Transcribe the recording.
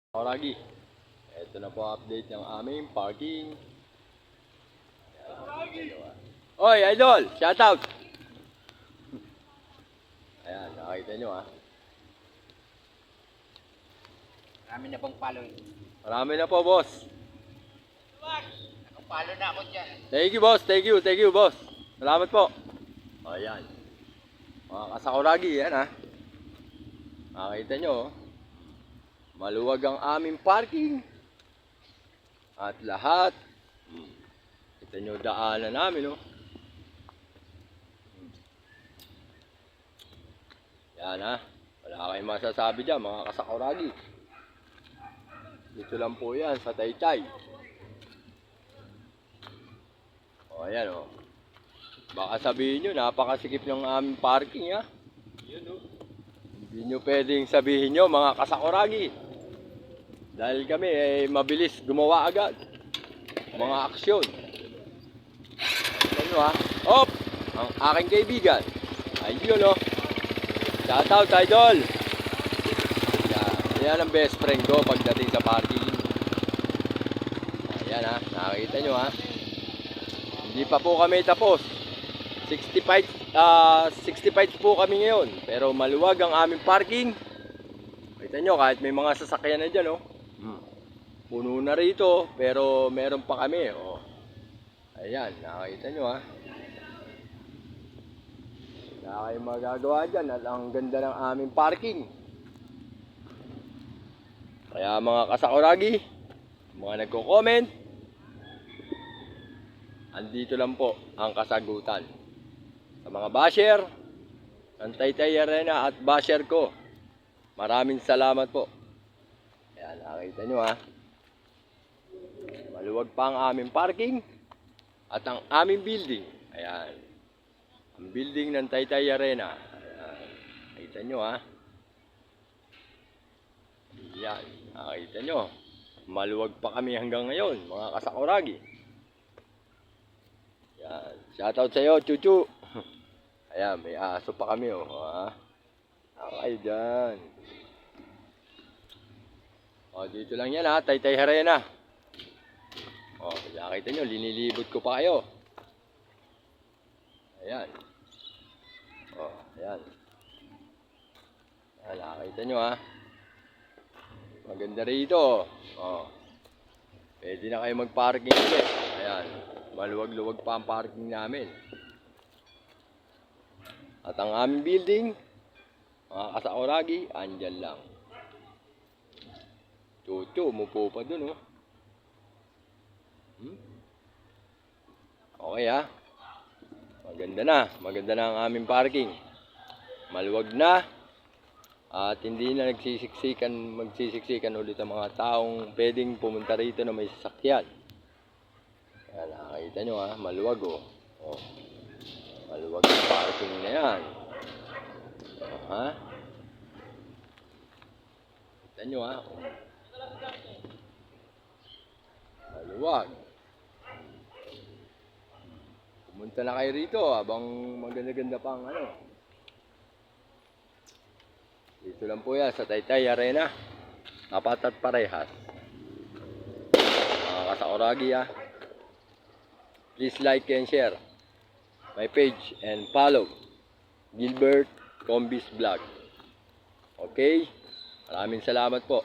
Oragi, ito na po update ng aming parking. Oy, idol! Shout out! Ayan, nakita nyo ha. Marami na pong follow. Marami na po, boss. Nakapalo na ako dyan. Thank you, boss. Thank you, boss. Salamat po. Ayan. Mga kasakuragi, yan ha. Nakita nyo, maluwag ang aming parking. At lahat. Kita nyo daanan namin, oh. Yan ha. Wala kayong masasabi dyan, mga kasakuragi. Dito lang po yan, sa Taytay. O, ayan o. Baka sabihin nyo, napakasikip ng aming parking ha. Hindi nyo pwedeng sabihin nyo, mga kasakuragi. Dahil kami mabilis gumawa agad. Mga aksyon. Ano ha? Op! Ang aking kaibigan. Ayun o. Shout out, idol! Yan ang best friend ko pagdating sa parking. Ayan ha, nakakita nyo ha. Hindi pa po kami tapos. 65 po kami ngayon. Pero maluwag ang aming parking. Kita nyo, kahit may mga sasakyan na dyan, oh. Puno na rito, pero meron pa kami, oh. Ayan, nakakita nyo ha. Wala kayong magagawa dyan at ang ganda ng aming parking. Kaya mga kasakuragi, mga nagko-comment, andito lang po ang kasagutan. Sa mga basher ng Taytay Arena at basher ko, maraming salamat po. Ayan, nakita nyo ha. Maluwag pa ang aming parking at ang aming building. Ayan, ang building ng Taytay Arena. Ayan, nakita nyo ha. Yan, nakita nyo. Maluwag pa kami hanggang ngayon, mga kasakuragi. Yan, shoutout sa iyo, Chuchu. Ayan, may aso pa kami, oh. Ha? Kayo dyan. O, dito lang yan, ha. Taytay Arena. O, nakita nyo, linilibot ko pa kayo. Ayan. O, ayan. Ayan, nakita nyo, ha. Maganda rito. Oh. Pwede na kayo mag-parking ulit. Ayan. Maluwag-luwag pa ang parking namin. At ang aming building, mga kasakuragi, andyan lang. Chuchu, umupo pa dun, oh. Okay, ha. Maganda na. Maganda na ang aming parking. Maluwag na. At hindi na magsisiksikan ulit ang mga taong pwedeng pumunta rito na may sasakyan. Kaya nakakita nyo ha, maluwag oh. Oh. Maluwag ang parking na yan. Oh, ha? Kita nyo ha. Oh. Maluwag. Pumunta na kayo rito habang maganda-ganda pang ano. Dito lang po yan sa Taytay Arena. Apat at parehas. Mga kasakuragi ha. Please like and share my page and follow Gilbert Combis Vlog. Okay? Maraming salamat po.